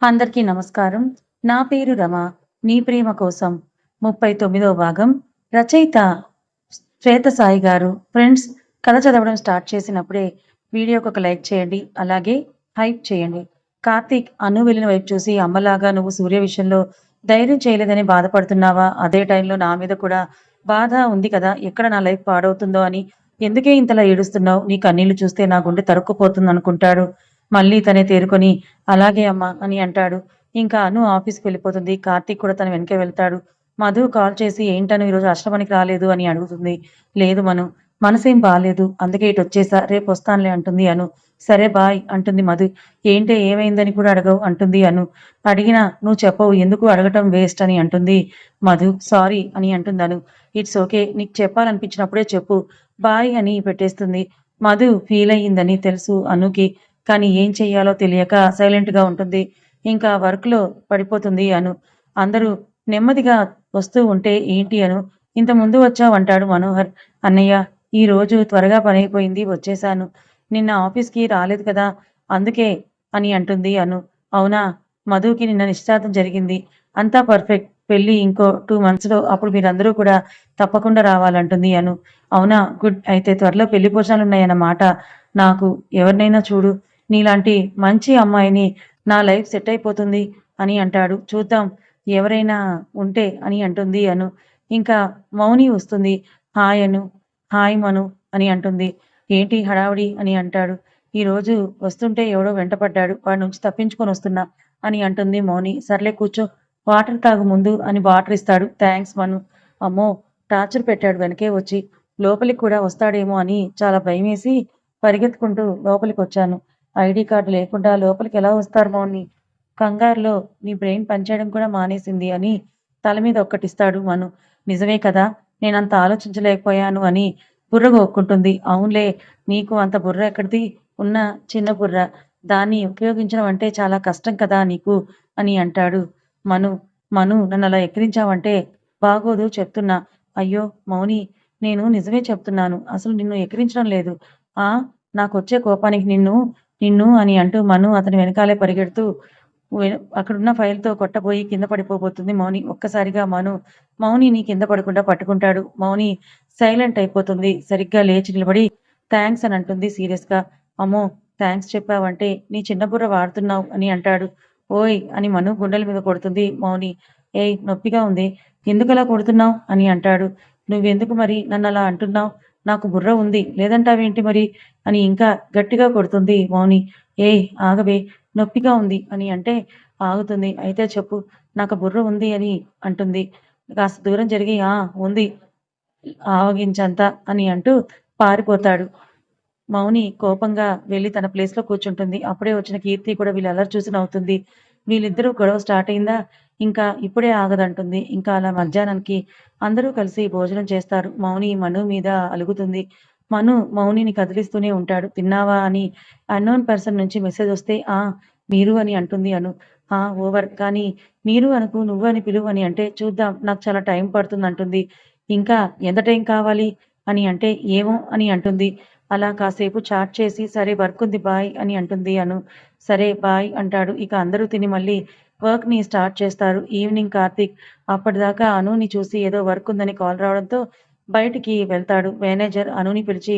అందరికీ నమస్కారం. నా పేరు రమ. నీ ప్రేమ కోసం 39వ భాగం. రచయిత శ్వేత సాయి గారు. ఫ్రెండ్స్, కథ చదవడం స్టార్ట్ చేసినప్పుడే వీడియోకి ఒక లైక్ చేయండి. అలాగే హైప్ చేయండి. కార్తీక్ అను వెళ్ళిన వైపు చూసి, అమ్మలాగా నువ్వు సూర్య విషయంలో ధైర్యం చేయలేదని బాధపడుతున్నావా? అదే టైంలో నా మీద కూడా బాధ ఉంది కదా! ఎక్కడ నా లైఫ్ పాడవుతుందో అని ఎందుకే ఇంతలా ఏడుస్తున్నావు? నీ కన్నీళ్లు చూస్తే నా గుండె తరుక్కుపోతుందనుకుంటాడు. మళ్ళీ తనే తేరుకొని అలాగే అమ్మా అని అంటాడు. ఇంకా అను ఆఫీస్‌కి వెళ్ళిపోతుంది. కార్తీక్ కూడా తన వెనకే వెళ్తాడు. మధు కాల్ చేసి ఏంటను ఈరోజు ఆశ్రమానికి రాలేదు అని అడుగుతుంది. లేదు మను, మనసేం బాలేదు. అందుకే ఇటొచ్చేసా. రేపొస్తానులే అంటుంది అను. సరే బాయ్ అంటుంది మధు. ఏంటే ఏమైందని కూడా అడగవు అంటుంది అను. అడిగినా నువ్వు చెప్పవు, ఎందుకు అడగటం వేస్ట్ అని అంటుంది మధు. సారీ అని అంటుంది అను. ఇట్స్ ఓకే, నీకు చెప్పాలనిపించినప్పుడే చెప్పు. బాయ్ అని పెట్టేస్తుంది. మధు ఫీల్ అయ్యిందని తెలుసు అనుకి. కానీ ఏం చెయ్యాలో తెలియక సైలెంట్‌గా ఉంటుంది. ఇంకా వర్క్‌లో పడిపోతుంది అను. అందరూ నెమ్మదిగా వస్తూ ఉంటే ఏంటి అను, ఇంత ముందు వచ్చావు అంటాడు మనోహర్. అన్నయ్య, ఈరోజు త్వరగా పనైపోయింది వచ్చేశాను. నిన్న ఆఫీస్‌కి రాలేదు కదా! అందుకే అని అంటుంది అను. అవునా? మధుకి నిన్న నిశ్చితార్థం జరిగింది. అంతా పర్ఫెక్ట్. పెళ్లి ఇంకో 2 మంత్స్‌లో, అప్పుడు మీరందరూ కూడా తప్పకుండా రావాలంటుంది అను. అవునా? గుడ్. అయితే త్వరలో పెళ్లి భోజనాలున్నాయన్నమాట. నాకు ఎవరినైనా చూడు. నీలాంటి మంచి అమ్మాయిని, నా లైఫ్ సెట్ అయిపోతుంది అని అంటాడు. చూద్దాం ఎవరైనా ఉంటే అని అంటుంది అను. ఇంకా మౌని వస్తుంది. హాయ్ అను. హాయ్ మను అని అంటుంది. ఏంటి హడావిడి అని అంటాడు. ఈరోజు వస్తుంటే ఎవడో వెంటపడ్డాడు. వాడి నుంచి తప్పించుకొని వస్తున్నా అని అంటుంది మౌని. సర్లే కూర్చో, వాటర్ తాగు ముందు అని వాటర్ ఇస్తాడు. థ్యాంక్స్ మను. అమ్మో, టార్చర్ పెట్టాడు వెనకే వచ్చి. లోపలికి కూడా వస్తాడేమో అని చాలా భయమేసి పరిగెత్తుకుంటూ లోపలికొచ్చాను. ఐడీ కార్డు లేకుండా లోపలికి ఎలా వస్తారు మౌని? కంగారులో నీ బ్రెయిన్ పనిచేయడం కూడా మానేసింది అని తల మీద ఒక్కటిస్తాడు మను. నిజమే కదా! నేనంత ఆలోచించలేకపోయాను అని బుర్ర గోక్కుంటుంది. అవునులే, నీకు అంత బుర్ర ఎక్కడిది? ఉన్న చిన్న బుర్ర. దాన్ని ఉపయోగించడం అంటే చాలా కష్టం కదా నీకు అని అంటాడు మను. మను, నన్నలా ఎక్కిరించావంటే బాగోదు చెప్తున్నా. అయ్యో మౌని, నేను నిజమే చెప్తున్నాను. అసలు నిన్ను ఎక్కిరించడం లేదు. ఆ! నాకొచ్చే కోపానికి నిన్ను నిన్ను అని అంటూ మను అతని వెనకాలే పరిగెడుతూ అక్కడున్న ఫైల్‌తో కొట్టబోయి కింద పడిపోబోతుంది మౌని. ఒక్కసారిగా మౌనిని కింద పడకుండా పట్టుకుంటాడు. మౌని సైలెంట్ అయిపోతుంది. సరిగ్గా లేచి నిలబడి థాంక్స్ అని అంటుంది సీరియస్‌గా. అమ్మో, థాంక్స్ చెప్పావంటే నీ చిన్న బుర్ర వాడుతున్నావు అని అంటాడు. ఓయ్ అని మను గుండెల మీద కొడుతుంది మౌని. ఏయ్ నొప్పిగా ఉంది. ఎందుకలా కొడుతున్నావు అని అంటాడు. నువ్వెందుకు మరి నన్నలా అంటున్నావు? నాకు బుర్ర ఉంది. లేదంటావేంటి మరి? అని ఇంకా గట్టిగా కొడుతుంది మౌని. ఏయ్ ఆగవే, నొప్పిగా ఉంది అని అంటే ఆగుతుంది. అయితే చెప్పు, నాకు బుర్ర ఉంది అని అంటుంది. కాస్త దూరం జరిగి ఆ! ఉంది. ఆవగించంత అని అంటూ పారిపోతాడు. మౌని కోపంగా వెళ్లి తన ప్లేస్‌లో కూర్చుంటుంది. అప్పుడే వచ్చిన కీర్తి కూడా వీళ్ళ అల్లరి చూసి నవ్వుతుంది. వీళ్ళిద్దరూ గొడవ స్టార్ట్ అయిందా? ఇంకా ఇప్పుడే ఆగదంటుంది. ఇంకా అలా మధ్యాహ్నానికి అందరూ కలిసి భోజనం చేస్తారు. మౌని మను మీద అలుగుతుంది. మౌనిని కదిలిస్తూనే ఉంటాడు. తిన్నావా అని అన్నోన్ పర్సన్ నుంచి మెసేజ్ వస్తే ఆ! మీరు అని అంటుంది అను. ఆ! ఓవర్. కానీ మీరు అనకు, నువ్వు అని పిలువు అని అంటే చూద్దాం, నాకు చాలా టైం పడుతుందంటుంది. ఇంకా ఎంత టైం కావాలి అని అంటే ఏమో అని అంటుంది. అలా కాసేపు చాట్ చేసి సరే వర్కుంది బాయ్ అని అంటుంది అను. సరే బాయ్ అంటాడు. ఇక అందరూ తిని మళ్ళీ వర్క్‌ని స్టార్ట్ చేస్తారు. ఈవినింగ్ కార్తీక్ అప్పటిదాకా అనుని చూసి ఏదో వర్క్ ఉందని కాల్ రావడంతో బయటికి వెళ్తాడు. మేనేజర్ అనుని పిలిచి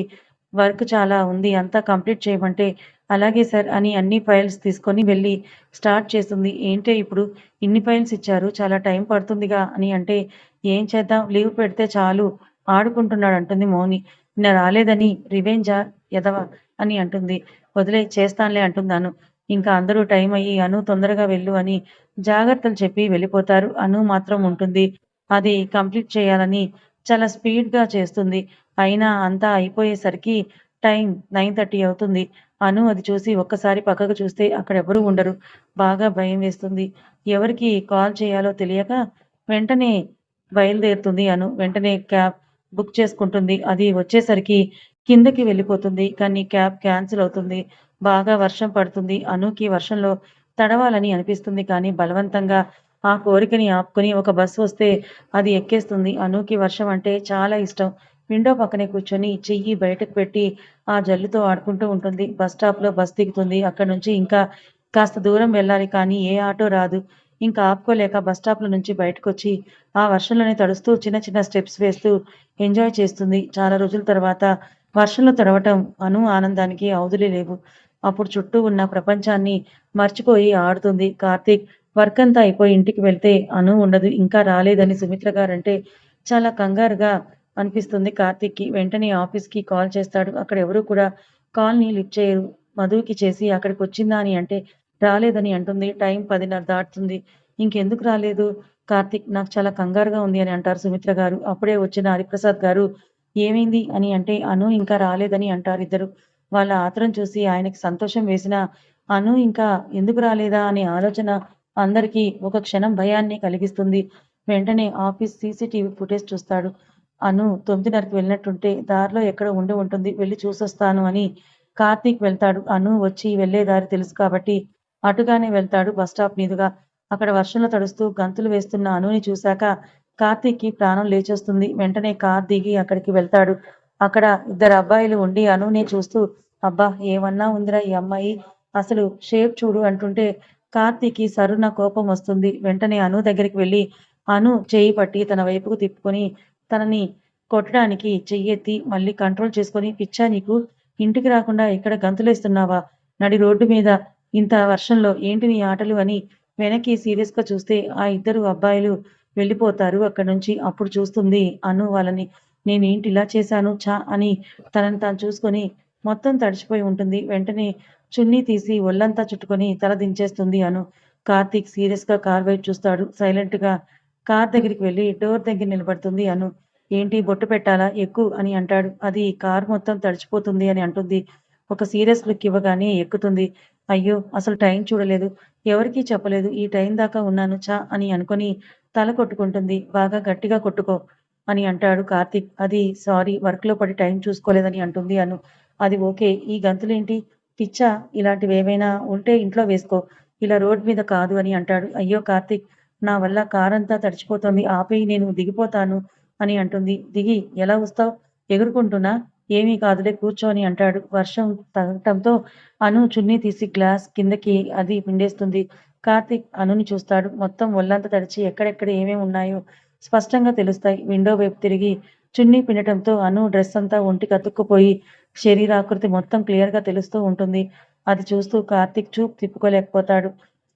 వర్క్ చాలా ఉంది, అంతా కంప్లీట్ చేయమంటే అలాగే సార్ అని అన్ని ఫైల్స్ తీసుకొని వెళ్ళి స్టార్ట్ చేస్తుంది. ఏంటే ఇప్పుడు ఇన్ని ఫైల్స్ ఇచ్చారు, చాలా టైం పడుతుందిగా అని అంటే ఏం చేద్దాం, లీవ్ పెడితే చాలు ఆడుకుంటున్నాడంటుంది మౌని. నిన్న రాలేదని రివెంజా ఎదవ అని అంటుంది. వదిలేయ్ చేస్తానులే అంటుందను. ఇంకా అందరూ టైం అయ్యి అను తొందరగా వెళ్ళు అని జాగ్రత్తలు చెప్పి వెళ్ళిపోతారు. అను మాత్రం ఉంటుంది. అది కంప్లీట్ చేయాలని చాలా స్పీడ్‌గా చేస్తుంది. అయినా అంతా అయిపోయేసరికి టైం 9:30 అవుతుంది. అను అది చూసి ఒక్కసారి పక్కకు చూస్తే అక్కడెవరూ ఉండరు. బాగా భయం వేస్తుంది. ఎవరికి కాల్ చేయాలో తెలియక వెంటనే బయలుదేరుతుంది అను. వెంటనే క్యాబ్ బుక్ చేసుకుంటుంది. అది వచ్చేసరికి కిందకి వెళ్ళిపోతుంది. కానీ క్యాబ్ క్యాన్సిల్ అవుతుంది. బాగా వర్షం పడుతుంది. అనుకి వర్షంలో తడవాలని అనిపిస్తుంది. కానీ బలవంతంగా ఆ కోరికని ఆపుకొని ఒక బస్సు వస్తే అది ఎక్కేస్తుంది. అనుకి వర్షం అంటే చాలా ఇష్టం. విండో పక్కనే కూర్చొని చెయ్యి బయటకు పెట్టి ఆ జల్లుతో ఆడుకుంటూ ఉంటుంది. బస్ స్టాప్‌లో బస్ దిగుతుంది. అక్కడి నుంచి ఇంకా కాస్త దూరం వెళ్ళాలి కానీ ఏ ఆటో రాదు. ఇంకా ఆపుకోలేక బస్ స్టాప్‌లో నుంచి బయటకొచ్చి ఆ వర్షంలోనే తడుస్తూ చిన్న చిన్న స్టెప్స్ వేస్తూ ఎంజాయ్ చేస్తుంది. చాలా రోజుల తర్వాత వర్షంలో తడవటం అను ఆనందానికి అవధులు లేవు. అప్పుడు చుట్టూ ఉన్న ప్రపంచాన్ని మర్చిపోయి ఆడుతుంది. కార్తీక్ వర్క్ అంతా అయిపోయి ఇంటికి వెళ్తే అను ఉండదు. ఇంకా రాలేదని సుమిత్ర గారంటే చాలా కంగారుగా అనిపిస్తుంది కార్తీక్‌కి. వెంటనే ఆఫీస్‌కి కాల్ చేస్తాడు. అక్కడ ఎవరు కూడా కాల్‌ని లిఫ్ట్ చేయరు. మధుకి చేసి అక్కడికొచ్చిందా అని అంటే రాలేదని అంటుంది. టైం 10:30 దాటుతుంది. ఇంకెందుకు రాలేదు కార్తీక్? నాకు చాలా కంగారుగా ఉంది అని అంటారు సుమిత్ర గారు. అప్పుడే వచ్చిన హరిప్రసాద్ గారు ఏమైంది అని అంటే అను ఇంకా రాలేదని అంటారిద్దరు. వాళ్ళ ఆత్రం చూసి ఆయనకి సంతోషం వేసినా అను ఇంకా ఎందుకు రాలేదా అనే ఆలోచన అందరికీ ఒక క్షణం భయాన్ని కలిగిస్తుంది. వెంటనే ఆఫీస్ సీసీటీవీ ఫుటేజ్ చూస్తాడు. అను 9:30కి వెళ్ళినట్టుంటే దారిలో ఎక్కడో ఉండి ఉంటుంది. వెళ్లి చూసొస్తాను అని కార్తీక్ వెళ్తాడు. అను వచ్చి వెళ్ళే దారి తెలుసు కాబట్టి అటుగానే వెళ్తాడు బస్ స్టాప్ మీదుగా. అక్కడ వర్షంలో తడుస్తూ గంతులు వేస్తున్న అనుని చూశాక కార్తీక్‌కి ప్రాణం లేచొస్తుంది. వెంటనే కారు దిగి అక్కడికి వెళ్తాడు. అక్కడ ఇద్దరు అబ్బాయిలు ఉండి అనునే చూస్తూ అబ్బా! ఏమన్నా ఉందిరా ఈ అమ్మాయి. అసలు షేప్ చూడు అంటుంటే కార్తీక్‌కి సర్రున కోపం వస్తుంది. వెంటనే అను దగ్గరికి వెళ్లి అను చెయ్యి పట్టి తన వైపుకు తిప్పుకొని తనని కొట్టడానికి చెయ్యెత్తి మళ్ళీ కంట్రోల్ చేసుకొని పిచ్చా నీకు? ఇంటికి రాకుండా ఇక్కడ గంతులేస్తున్నావా? నడి రోడ్డు మీద ఇంత వర్షంలో ఏంటి నీ ఆటలు అని వెనక్కి సీరియస్‌గా చూస్తే ఆ ఇద్దరు అబ్బాయిలు వెళ్ళిపోతారు అక్కడి నుంచి. అప్పుడు చూస్తుంది అను వాళ్ళని. నేనేంటి ఇలా చేశాను ఛ! అని తనని తాను చూసుకొని మొత్తం తడిచిపోయి ఉంటుంది. వెంటనే చున్నీ తీసి ఒళ్ళంతా చుట్టుకొని తల దించేస్తుంది అను. కార్తీక్ సీరియస్‌గా కారు వైపు చూస్తాడు. సైలెంట్‌గా కారు దగ్గరికి వెళ్లి డోర్ దగ్గర నిలబడుతుంది అను. ఏంటి బొట్టు పెట్టాలా? ఎక్కు అని అంటాడు. అది కారు మొత్తం తడిచిపోతుంది అని అంటుంది. ఒక సీరియస్ లుక్ ఇవ్వగానే ఎక్కుతుంది. అయ్యో! అసలు టైం చూడలేదు. ఎవరికీ చెప్పలేదు. ఈ టైం దాకా ఉన్నాను ఛ! అని అనుకోని తల కొట్టుకుంటుంది. బాగా గట్టిగా కొట్టుకో అని అంటాడు కార్తీక్. అది సారీ వర్క్‌లో పడి టైం చూసుకోలేదని అంటుంది అను. అది ఓకే. ఈ గంతులేంటి? పిచ్చా? ఇలాంటివేవైనా ఉంటే ఇంట్లో వేసుకో. ఇలా రోడ్ మీద కాదు అని అంటాడు. అయ్యో! కార్తీక్ నా వల్ల కారంతా తడిచిపోతోంది. ఆపేయి నేను దిగిపోతాను అని అంటుంది. దిగి ఎలా వస్తావు? ఎగురుకుంటూనా? ఏమీ కాదులే కూర్చో అని అంటాడు. వర్షం తగలటంతో అను చున్నీ తీసి గ్లాస్ కిందకి అది పిండేస్తుంది. కార్తీక్ అనుని చూస్తాడు. మొత్తం ఒళ్ళంతా తడిచి ఎక్కడెక్కడ ఏమేమి ఉన్నాయో స్పష్టంగా తెలుస్తాయి. విండో వైపు తిరిగి చున్నీ పిండటంతో అను డ్రెస్ అంతా ఒంటికి అతుక్కుపోయి శరీరాకృతి మొత్తం క్లియర్‌గా తెలుస్తూ ఉంటుంది. అది చూస్తూ కార్తీక్ చూపు తిప్పుకోలేకపోతాడు.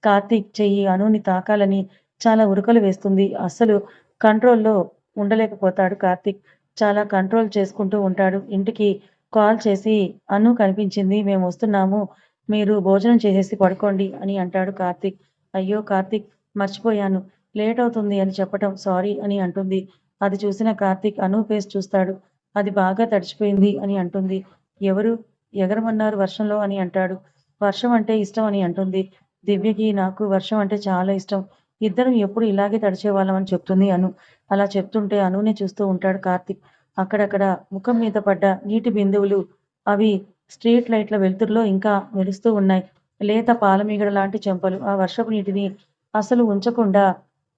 కార్తీక్ చెయ్యి అనుని తాకాలని చాలా ఉరకలు వేస్తుంది. అస్సలు కంట్రోల్‌లో ఉండలేకపోతాడు కార్తీక్. చాలా కంట్రోల్ చేసుకుంటూ ఉంటాడు. ఇంటికి కాల్ చేసి "అను కనిపించింది. మేమొస్తున్నాము. మీరు భోజనం చేసేసి పడుకోండి" అని అంటాడు కార్తీక్. అయ్యో! కార్తీక్ మర్చిపోయాను. లేట్ అవుతుంది అని చెప్పటం సారీ అని అంటుంది. అది చూసిన కార్తీక్ అను ఫేస్ చూస్తాడు. అది బాగా తడిచిపోయింది అని అంటుంది. ఎవరు? ఎగరమన్నారు వర్షంలో అని అంటాడు. వర్షం అంటే ఇష్టం అని అంటుంది. దివ్యకి, నాకు వర్షం అంటే చాలా ఇష్టం. ఇద్దరం ఎప్పుడు ఇలాగే తడిచేవాళ్ళం అని చెప్తుంది అను. అలా చెప్తుంటే అనునే చూస్తూ ఉంటాడు కార్తీక్. అక్కడక్కడ ముఖం మీద పడ్డ నీటి బిందువులు అవి స్ట్రీట్ లైట్ల వెలుతురులో ఇంకా మెరుస్తూ ఉన్నాయి. లేత పాలమీగడ లాంటి చెంపలు ఆ వర్షపు నీటిని అసలు ఉంచకుండా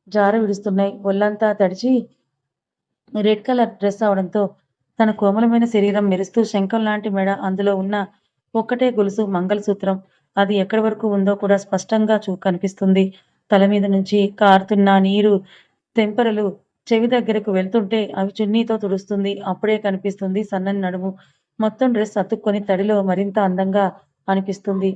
జార విడుస్తున్నాయి. ఒళ్ళంతా తడిచి రెడ్ కలర్ డ్రెస్ అవడంతో తన కోమలమైన శరీరం మెరుస్తూ శంఖం లాంటి మెడ, అందులో ఉన్న ఒక్కటే గొలుసు మంగళసూత్రం. అది ఎక్కడి వరకు ఉందో కూడా స్పష్టంగా కనిపిస్తుంది. తల మీద నుంచి కారుతున్న నీరు తెంపరలు చెవి దగ్గరకు వెళ్తుంటే అవి చున్నీతో తుడుస్తుంది. అప్పుడే కనిపిస్తుంది సన్నని నడుము. మొత్తం డ్రెస్ అతుక్కొని తడిలో మరింత అందంగా అనిపిస్తుంది.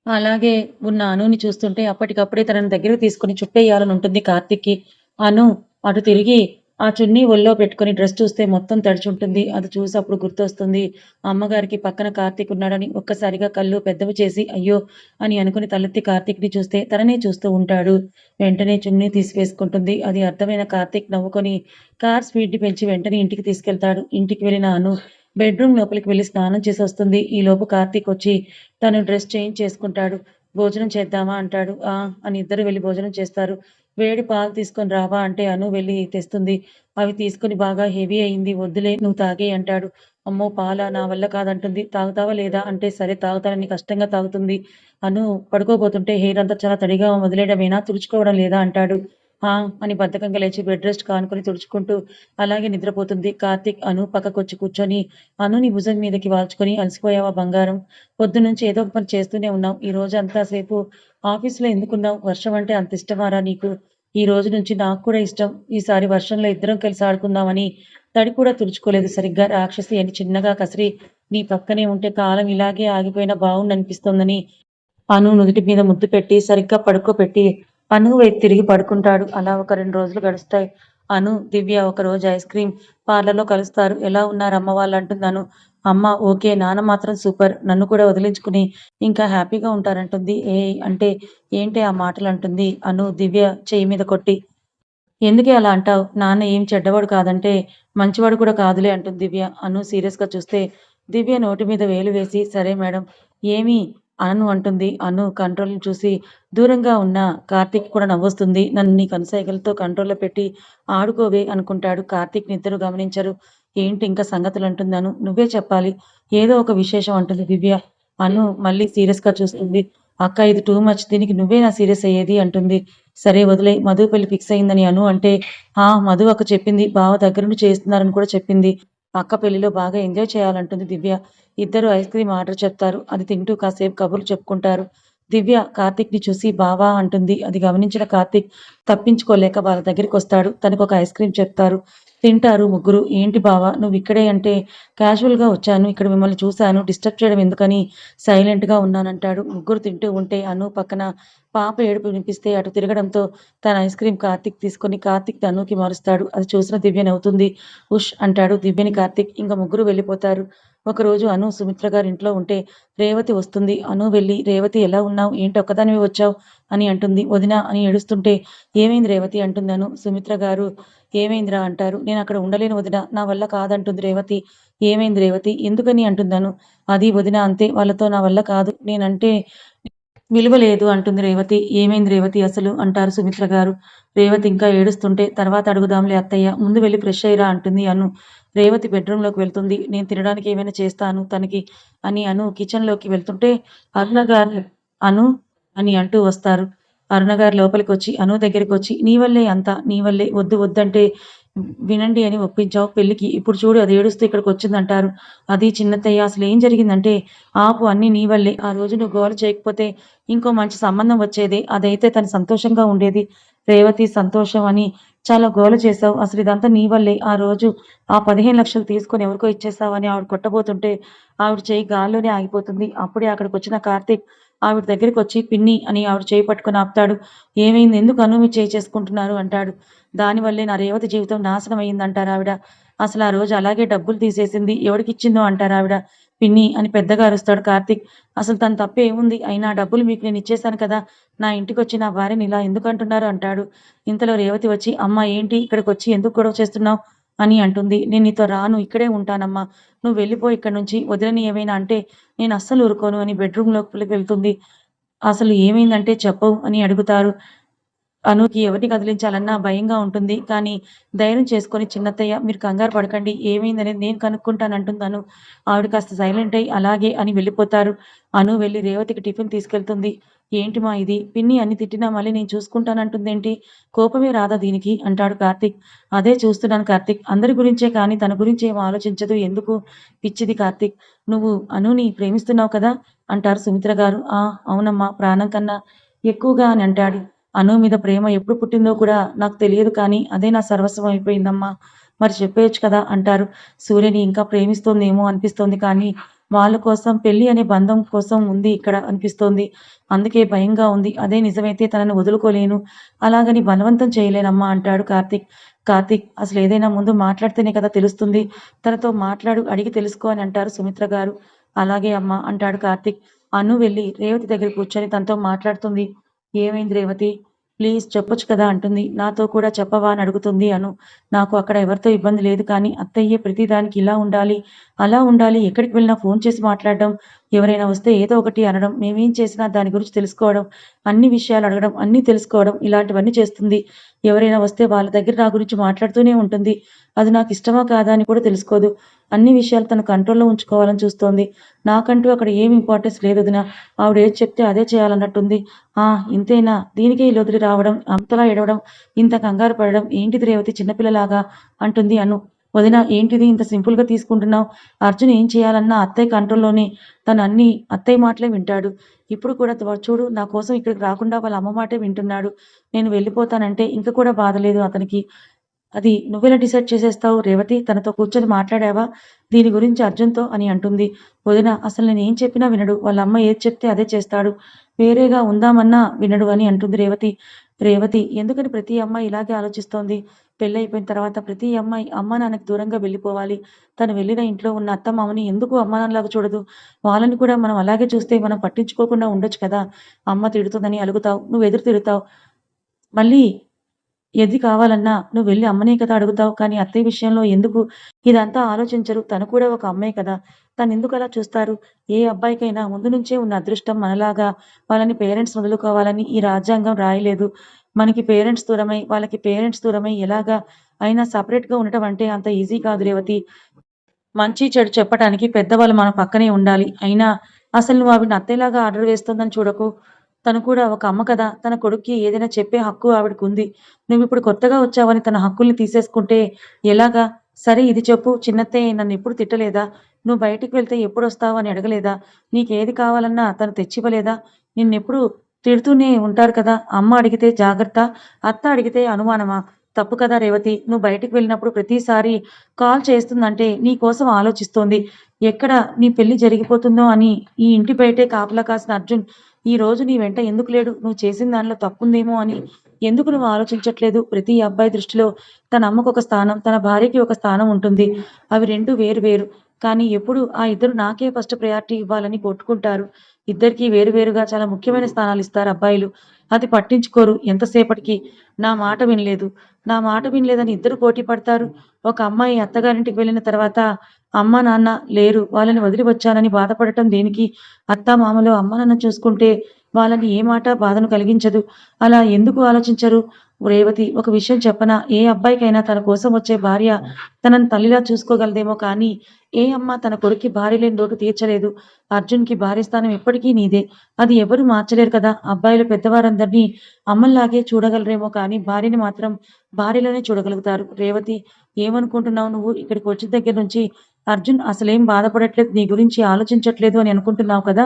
అలాగే ఉన్న అనుని చూస్తుంటే అప్పటికప్పుడే తనని దగ్గరికి తీసుకొని చుట్టేయాలనుంటుంది కార్తీక్‌కి. అను అటు తిరిగి ఆ చున్నీ ఒళ్ళో పెట్టుకొని డ్రెస్ చూస్తే మొత్తం తడిచుంటుంది. అది చూసి అప్పుడు గుర్తొస్తుంది అమ్మగారికి పక్కన కార్తీక్ ఉన్నాడని. ఒక్కసారిగా కళ్ళు పెద్దవి చేసి అయ్యో! అని అనుకుని తలెత్తి కార్తీక్‌ని చూస్తే తననే చూస్తూ ఉంటాడు. వెంటనే చున్నీ తీసివేసుకుంటుంది. అది అర్థమైన కార్తీక్ నవ్వుకొని కార్ స్పీడ్‌ని పెంచి వెంటనే ఇంటికి తీసుకెళ్తాడు. ఇంటికి వెళ్ళిన అను బెడ్‌రూమ్ లోపలికి వెళ్లి స్నానం చేసొస్తుంది. ఈలోపు కార్తీక్ వచ్చి తను డ్రెస్ చేంజ్ చేసుకుంటాడు. భోజనం చేద్దామా అంటాడు. ఆ! అని ఇద్దరు వెళ్లి భోజనం చేస్తారు. వేడి పాలు తీసుకొని రావా అంటే అను వెళ్లి తెస్తుంది. అవి తీసుకొని బాగా హెవీ అయింది. వద్దులే నువ్వు తాగేయి అంటాడు. అమ్మో! పాలా? నా వల్ల కాదంటుంది. తాగుతావా లేదా? అంటే సరే తాగుతానని కష్టంగా తాగుతుంది. అను పడుకోబోతుంటే హెయిర్ అంతా చాలా తడిగా వదిలేయడమేనా? తుడుచుకోవడం లేదా? అంటాడు. ఆ! అని బద్ధకంగా లేచి బెడ్ రెస్ట్ కానుకొని తుడుచుకుంటూ అలాగే నిద్రపోతుంది. కార్తీక్ అను పక్కకొచ్చి కూర్చొని అనుని భుజం మీదకి వాల్చుకొని "అలసిపోయావా బంగారం? పొద్దున్నుంచి ఏదో ఒక పని చేస్తూనే ఉన్నావు. ఈ రోజంతా సేపు ఆఫీస్‌లో ఎందుకున్నావు? వర్షం అంటే అంత ఇష్టమారా నీకు? ఈ రోజు నుంచి నాకు కూడా ఇష్టం. ఈసారి వర్షంలో ఇద్దరం కలిసి ఆడుకుందామని" తడి కూడా తుడుచుకోలేదు సరిగ్గా రాక్షసి అని చిన్నగా కసిరి "నీ పక్కనే ఉంటే కాలం ఇలాగే ఆగిపోయినా బావుండనిపిస్తోందని" అను నుదుటి మీద ముద్దు పెట్టి, సరిగ్గా పడుకోబెట్టి, అను వైపు తిరిగి పడుకుంటాడు. అలా ఒక 2 రోజులు గడుస్తాయి. అను, దివ్య ఒకరోజు ఐస్ క్రీమ్ పార్లర్‌లో కలుస్తారు. ఎలా ఉన్నారు అమ్మ వాళ్ళు అంటుంది అను. అమ్మ ఓకే. నాన్న మాత్రం సూపర్. నన్ను కూడా వదిలించుకుని ఇంకా హ్యాపీగా ఉంటారంటుంది. ఏయ్! అంటే ఏంటే ఆ మాటలు అంటుంది అను దివ్య చెయ్యి మీద కొట్టి. ఎందుకే అలా అంటావు? నాన్న ఏం చెడ్డవాడు కాదంటే, మంచివాడు కూడా కాదులే అంటుంది దివ్య. అను సీరియస్‌గా చూస్తే, దివ్య నోటి మీద వేలు వేసి, సరే మేడం. ఏమి అనను అంటుంది. అను కంట్రోల్‌ని చూసి, దూరంగా ఉన్న కార్తీక్ కూడా నవ్వొస్తుంది. నన్ను నీ కనుసైగలతో కంట్రోల్‌లో పెట్టి ఆడుకోవే అనుకుంటాడు. కార్తీక్‌ని ఇద్దరు గమనించరు. ఏంటి ఇంకా సంగతులంటుంది అను. నువ్వే చెప్పాలి. ఏదో ఒక విశేషం అంటుంది దివ్య. అను మళ్ళీ సీరియస్‌గా చూస్తుంది. అక్క ఇది టూ మచ్. దీనికి నువ్వేనా సీరియస్ అయ్యేది అంటుంది. సరే వదిలేయ్. మధు పెళ్లి ఫిక్స్ అయిందని అను అంటే, ఆ! మధు అక్క చెప్పింది. బావ దగ్గరుండి చేస్తున్నారని కూడా చెప్పింది. అక్క పెళ్లిలో బాగా ఎంజాయ్ చేయాలంటుంది దివ్య. ఇద్దరు ఐస్ క్రీమ్ ఆర్డర్ చెప్తారు. అది తింటూ కాసేపు కబుర్లు చెప్పుకుంటారు. దివ్య కార్తీక్‌ని చూసి బావా అంటుంది. అది గమనించిన కార్తీక్ తప్పించుకోలేక వాళ్ళ దగ్గరికొస్తాడు. తనకొక ఐస్ క్రీమ్ చెప్తారు. తింటారు ముగ్గురు. ఏంటి బావ నువ్విక్కడే అంటే, క్యాజువల్‌గా వచ్చాను. ఇక్కడ మిమ్మల్ని చూశాను. డిస్టర్బ్ చేయడం ఎందుకని సైలెంట్‌గా ఉన్నానంటాడు. ముగ్గురు తింటూ ఉంటే అను పక్కన పాప ఏడుపు వినిపిస్తే అటు తిరగడంతో తన ఐస్ క్రీమ్ కార్తీక్ తీసుకొని కార్తీక్ తనుకి మారుస్తాడు. అది చూసిన దివ్య నవ్వుతుంది. ఉష్ అంటాడు దివ్యని కార్తీక్. ఇంక ముగ్గురు వెళ్ళిపోతారు. ఒకరోజు అను సుమిత్ర గారి ఇంట్లో ఉంటే రేవతి వస్తుంది. అను వెళ్ళి రేవతి ఎలా ఉన్నావు? ఏంటి ఒక్కదానివే వచ్చావు? అని అంటుంది. వదినా అని ఏడుస్తుంటే ఏమైంది రేవతి అంటుంది అను. సుమిత్ర గారు ఏమైందిరా అంటారు. నేను అక్కడ ఉండలేను వదినా. నా వల్ల కాదంటుంది రేవతి. ఏమైంది రేవతి? ఎందుకని అంటుందను. అది వదినా అంతే. వాళ్ళతో నా వల్ల కాదు. నేనంటే విలువ లేదు అంటుంది రేవతి. ఏమైంది రేవతి అసలు? అంటారు సుమిత్ర గారు. రేవతి ఇంకా ఏడుస్తుంటే తర్వాత అడుగుదాంలే అత్తయ్య. ముందు వెళ్లి ఫ్రెష్ అయ్యిరా అంటుంది అను. రేవతి బెడ్‌రూమ్‌లోకి వెళ్తుంది. నేను తినడానికి ఏమైనా చేస్తాను తనకి అని అను కిచెన్‌లోకి వెళ్తుంటే అరుణ గారు అను అని అంటూ వస్తారు. అరుణ గారు లోపలికొచ్చి అను దగ్గరికొచ్చి నీ వల్లే అంతా. నీ వల్లే వద్దు వద్దంటే వినండి అని ఒప్పించావు పెళ్ళికి. ఇప్పుడు చూడు అది ఏడుస్తూ ఇక్కడికొచ్చిందంటారు. అది చిన్నత్తయ్య అసలేం జరిగిందంటే ఆపు అన్నీ నీ వల్లే. ఆ రోజు నువ్వు గోల చేయకపోతే ఇంకో మంచి సంబంధం వచ్చేది. అదైతే తను సంతోషంగా ఉండేది. రేవతి సంతోషం అని చాలా గోల చేశావు. అసలు ఇదంతా నీ వల్లే. ఆ రోజు ఆ 15,00,000 తీసుకొని ఎవరికో ఇచ్చేసావని ఆవిడ కొట్టబోతుంటే ఆవిడ చెయ్యి గాల్లోనే ఆగిపోతుంది. అప్పుడే అక్కడికొచ్చిన కార్తీక్ ఆవిడ దగ్గరికొచ్చి పిన్ని అని ఆవిడ చెయ్యి పట్టుకొని ఆపుతాడు. ఏమైంది? ఎందుకు అను మీద చేయి చేసుకుంటున్నారు అంటాడు. దానివల్లే నా రేవతి జీవితం నాశనం అయిందంటారావిడ. అసలు ఆ రోజు అలాగే డబ్బులు తీసేసింది. ఎవడికిచ్చిందో అంటారావిడ. పిన్ని అని పెద్దగా అరుస్తాడు కార్తీక్. అసలు తన తప్పేముంది? అయినా ఆ డబ్బులు మీకు నేనిచ్చేశాను కదా! నా ఇంటికొచ్చి నా భార్యని ఇలా ఎందుకంటున్నారు అంటాడు. ఇంతలో రేవతి వచ్చి, అమ్మా ఏంటి ఇక్కడికొచ్చి ఎందుకు గొడవ చేస్తున్నావు? అని అంటుంది. నేను నీతో రాను. ఇక్కడే ఉంటానమ్మా. నువ్వు వెళ్ళిపో ఇక్కడి నుంచి. వదినని ఏమైనా అంటే నేను అస్సలు ఊరుకోను అని బెడ్‌రూమ్ లోపలికి వెళ్తుంది. అసలు ఏమైందంటే చెప్పవు అని అడుగుతారు. అనుకి ఎవరిని కదిలించాలన్నా భయంగా ఉంటుంది. కానీ ధైర్యం చేసుకొని చిన్నత్తయ్య మీరు కంగారు పడకండి. ఏమైందనేది నేను కనుక్కుంటానంటుంది అను. ఆవిడ కాస్త సైలెంట్ అయ్యి అలాగే అని వెళ్ళిపోతారు. అను వెళ్లి రేవతికి టిఫిన్ తీసుకెళ్తుంది. ఏంటి మా ఇది? పిన్ని అన్ని తిట్టినా మళ్ళీ నేను చూసుకుంటానంటుందేంటి? కోపమే రాదా దీనికి? అంటాడు కార్తీక్. అదే చూస్తున్నాను కార్తీక్. అందరి గురించే కానీ తన గురించి ఏం ఆలోచించదు. ఎందుకు? పిచ్చిది కార్తీక్. నువ్వు అనుని ప్రేమిస్తున్నావు కదా! అంటారు సుమిత్ర గారు. ఆ! అవునమ్మా ప్రాణం కన్నా ఎక్కువగా అని అంటాడు. అను మీద ప్రేమ ఎప్పుడు పుట్టిందో కూడా నాకు తెలియదు కానీ, అదే నా సర్వస్వం అయిపోయిందమ్మా! మరి చెప్పేయొచ్చు కదా! అంటారు. సూర్యని ఇంకా ప్రేమిస్తోందేమో అనిపిస్తోంది కానీ, వాళ్ళ కోసం పెళ్లి అనే బంధం కోసం ఉంది ఇక్కడ అనిపిస్తోంది. అందుకే భయంగా ఉంది. అదే నిజమైతే తనని వదులుకోలేను. అలాగని బలవంతం చేయలేనమ్మా! అంటాడు కార్తీక్. కార్తీక్ అసలేదైనా ముందు మాట్లాడితేనే కదా తెలుస్తుంది. తనతో మాట్లాడు, అడిగి తెలుసుకో అని అంటారు సుమిత్ర గారు. అలాగే అమ్మా! అంటాడు కార్తీక్. అను వెళ్లి రేవతి దగ్గర కూర్చొని తనతో మాట్లాడుతుంది. ఏమైంది రేవతి? ప్లీజ్ చెప్పొచ్చు కదా అంటుంది. నాతో కూడా చెప్పవా అని అడుగుతుంది అను. నాకు అక్కడ ఎవరితో ఇబ్బంది లేదు కానీ అత్తయ్యే ప్రతిదానికి ఇలా ఉండాలి, అలా ఉండాలి, ఎక్కడికి వెళ్ళినా ఫోన్ చేసి మాట్లాడడం, ఎవరైనా వస్తే ఏదో ఒకటి అనడం, మేమేం చేసినా దాని గురించి తెలుసుకోవడం, అన్ని విషయాలు అడగడం, అన్నీ తెలుసుకోవడం ఇలాంటివన్నీ చేస్తుంది. ఎవరైనా వస్తే వాళ్ళ దగ్గర నా గురించి మాట్లాడుతూనే ఉంటుంది. అది నాకు ఇష్టమా కాదా అని కూడా తెలుసుకోదు. అన్ని విషయాలు తన కంట్రోల్‌లో ఉంచుకోవాలని చూస్తోంది. నాకంటూ అక్కడ ఏమి ఇంపార్టెన్స్ లేదు వదిన. ఆవిడ ఏది చెప్తే అదే చేయాలన్నట్టుంది. ఆ! ఇంతేనా? దీనికే ఇలా వదిలి రావడం, అంతలా ఏడవడం, ఇంత కంగారు పడడం ఏంటిది రేవతి చిన్నపిల్లలాగా అంటుంది అను. వదిన ఏంటిది ఇంత సింపుల్‌గా తీసుకుంటున్నావు? అర్జున్ ఏం చేయాలన్నా అత్తయ్య కంట్రోల్‌లోనే. తను అన్నీ అత్తయ్య మాటలే వింటాడు. ఇప్పుడు కూడా చూడు నా కోసం ఇక్కడికి రాకుండా వాళ్ళ అమ్మ మాటే వింటున్నాడు. నేను వెళ్ళిపోతానంటే ఇంక కూడా బాధ లేదు అతనికి. అది నువ్వెలా డిసైడ్ చేసేస్తావు రేవతి? తనతో కూర్చొని మాట్లాడావా దీని గురించి అర్జున్‌తో అని అంటుంది. వదిన అసలు నేనేం చెప్పినా వినడు. వాళ్ళ అమ్మ ఏది చెప్తే అదే చేస్తాడు. వేరేగా ఉందామన్నా వినడు అని అంటుంది రేవతి. రేవతి ఎందుకని ప్రతి అమ్మాయి ఇలాగే ఆలోచిస్తోంది? పెళ్లయిపోయిన తర్వాత ప్రతి అమ్మాయి అమ్మా నాన్నకి దూరంగా వెళ్ళిపోవాలి. తను వెళ్ళిన ఇంట్లో ఉన్న అత్తమామని ఎందుకు అమ్మానాన్నలాగా చూడదు? వాళ్ళని కూడా మనం అలాగే చూస్తే మనం పట్టించుకోకుండా ఉండొచ్చు కదా! అమ్మ తిడుతుందని అలుగుతావు. నువ్వు ఎదురు తిరుగుతావు. మళ్ళీ ఏది కావాలన్నా నువ్వెళ్ళి అమ్మనే కదా అడుగుతావు. కానీ అత్తయ్య విషయంలో ఎందుకు ఇదంతా ఆలోచించరు? తను కూడా ఒక అమ్మే కదా! తనెందుకలా చూస్తారు? ఏ అబ్బాయికైనా ముందు నుంచే ఉన్న అదృష్టం మనలాగా వాళ్ళని పేరెంట్స్‌ని వదులుకోవాలని ఈ రాజ్యాంగం రాయలేదు. మనకి పేరెంట్స్ దూరమై, వాళ్ళకి పేరెంట్స్ దూరమై ఎలాగా అయినా సెపరేట్‌గా ఉండటం అంటే అంత ఈజీ కాదు రేవతి. మంచి చెడు చెప్పటానికి పెద్దవాళ్ళు మన పక్కనే ఉండాలి. అయినా అసలు నువ్వు ఆవిడని అత్తయ్యలాగా ఆర్డర్ వేస్తోందని చూడకు. తను కూడా ఒక అమ్మ కదా! తన కొడుక్కి ఏదైనా చెప్పే హక్కు ఆవిడకుంది. నువ్విప్పుడు కొత్తగా వచ్చావని తన హక్కుల్ని తీసేసుకుంటే ఎలాగా? సరే ఇది చెప్పు చిన్నత్తయ్య నన్నెప్పుడు తిట్టలేదా? నువ్వు బయటికి వెళ్తే ఎప్పుడొస్తావు అని అడగలేదా? నీకేది కావాలన్నా తను తెచ్చివ్వలేదా? నిన్నెప్పుడు తిడుతూనే ఉంటారు కదా! అమ్మ అడిగితే జాగ్రత్త, అత్త అడిగితే అనుమానమా? తప్పు కదా రేవతి! నువ్వు బయటికి వెళ్ళినప్పుడు ప్రతిసారి కాల్ చేస్తుందంటే నీ కోసం ఆలోచిస్తోంది. ఎక్కడ నీ పెళ్లి జరిగిపోతుందో అని ఈ ఇంటి బయటే కాపలా కాసిన అర్జున్ ఈరోజు నీ వెంట ఎందుకు లేడు? నువ్వు చేసిన దానిలో తప్పుందేమో అని ఎందుకు నువ్వు ఆలోచించట్లేదు? ప్రతి అబ్బాయి దృష్టిలో తన అమ్మకొక స్థానం, తన భార్యకి ఒక స్థానం ఉంటుంది. అవి 2 వేరు వేరు. కానీ ఎప్పుడు ఆ ఇద్దరు నాకే ఫస్ట్ ప్రయారిటీ ఇవ్వాలని కొట్టుకుంటారు. ఇద్దరికీ వేరు వేరుగా చాలా ముఖ్యమైన స్థానాలిస్తారు అబ్బాయిలు. అది పట్టించుకోరు ఎంతసేపటికి. నా మాట వినలేదు, నా మాట వినలేదని ఇద్దరు పోటీ పడతారు. ఒక అమ్మాయి అత్తగారింటికి వెళ్ళిన తర్వాత అమ్మ, నాన్న లేరు. వాళ్ళని వదిలి వచ్చానని బాధపడటం దేనికి? అత్తామామలు అమ్మ, నాన్న చూసుకుంటే వాళ్ళని ఏ మాట బాధను కలిగించదు. అలా ఎందుకు ఆలోచించరు? రేవతి ఒక విషయం చెప్పనా? ఏ అబ్బాయికైనా తన కోసం వచ్చే భార్య తనని తల్లిలా చూసుకోగలదేమో కానీ, ఏ అమ్మ తన కొడుక్కి భార్య లేని లోటు తీర్చలేదు. అర్జున్‌కి భార్య స్థానం ఎప్పటికీ నీదే. అది ఎవరు మార్చలేరు కదా! అబ్బాయిలు పెద్దవారందరినీ అమ్మల్లాగే చూడగలరేమో కానీ, భార్యని మాత్రం భార్యలానే చూడగలుగుతారు. రేవతి ఏమనుకుంటున్నావు నువ్వు? ఇక్కడికి వచ్చిన దగ్గర నుంచి అర్జున్ అసలేం బాధపడట్లేదు, నీ గురించి ఆలోచించట్లేదు అని అనుకుంటున్నావు కదా!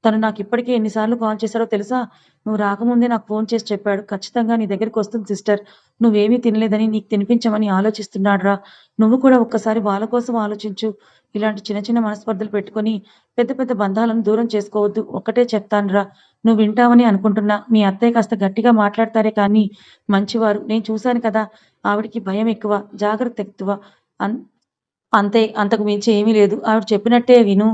తను నాకిప్పటికే ఎన్ని సార్లు కాల్ చేశాడో తెలుసా? నువ్వు రాకముందే నాకు ఫోను చేసి చెప్పాడు. ఖచ్చితంగా నీ దగ్గరికొస్తుంది సిస్టర్. నువ్వేమీ తినలేదని నీకు తినిపించమని ఆలోచిస్తున్నాడురా. నువ్వు కూడా ఒక్కసారి వాళ్ళ కోసం ఆలోచించు. ఇలాంటి చిన్న చిన్న మనస్పర్ధలు పెట్టుకొని పెద్ద పెద్ద బంధాలను దూరం చేసుకోవద్దు. ఒక్కటే చెప్తానురా. నువ్వు వింటావని అనుకుంటున్నా. మీ అత్తయ్య కాస్త గట్టిగా మాట్లాడతారే కానీ మంచివారు. నేను చూశాను కదా! ఆవిడకి భయం ఎక్కువ, జాగ్రత్త ఎక్కువ. అన్ అంతే. అంతకు మించి ఏమీ లేదు. ఆవిడ చెప్పినట్టే విను.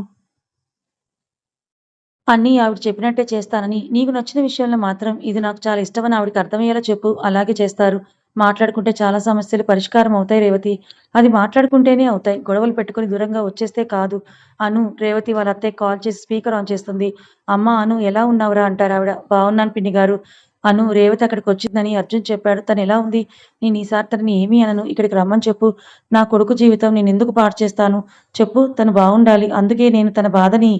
అన్నీ ఆవిడ చెప్పినట్టే చేస్తానని, నీకు నచ్చిన విషయంలో మాత్రం ఇది నాకు చాలా ఇష్టమని ఆవిడకి అర్థమయ్యేలా చెప్పు. అలాగే చేస్తారు. మాట్లాడుకుంటే చాలా సమస్యలు పరిష్కారం అవుతాయి రేవతి. అది మాట్లాడుకుంటేనే అవుతాయి. గొడవలు పెట్టుకొని దూరంగా వచ్చేస్తే కాదు. అను రేవతి వాళ్ళ అత్తయ్యకి కాల్ చేసి స్పీకర్ ఆన్ చేస్తుంది. అమ్మా అను ఎలా ఉన్నావురా అంటారావిడ. బావున్నాను పిన్ని గారు. అను రేవతి అక్కడికొచ్చిందని అర్జున్ చెప్పాడు. తనెలా ఉంది? నేను ఈసారి తనని ఏమీ అనను. ఇక్కడికి రమ్మని చెప్పు. నా కొడుకు జీవితం నేనెందుకు పాడు చేస్తాను? చెప్పు తను బావుండాలి. అందుకే నేను తన బాధని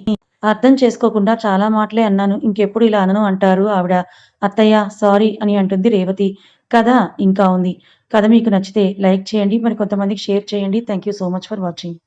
అర్థం చేసుకోకుండా చాలా మాటలే అన్నాను. ఇంకెప్పుడు ఇలా అనను అంటారు ఆవిడ. అత్తయ్య సారీ అని అంటుంది రేవతి. కథ ఇంకా ఉంది. కథ మీకు నచ్చితే లైక్ చేయండి. మరి కొంతమందికి షేర్ చేయండి. Thank you so much for watching.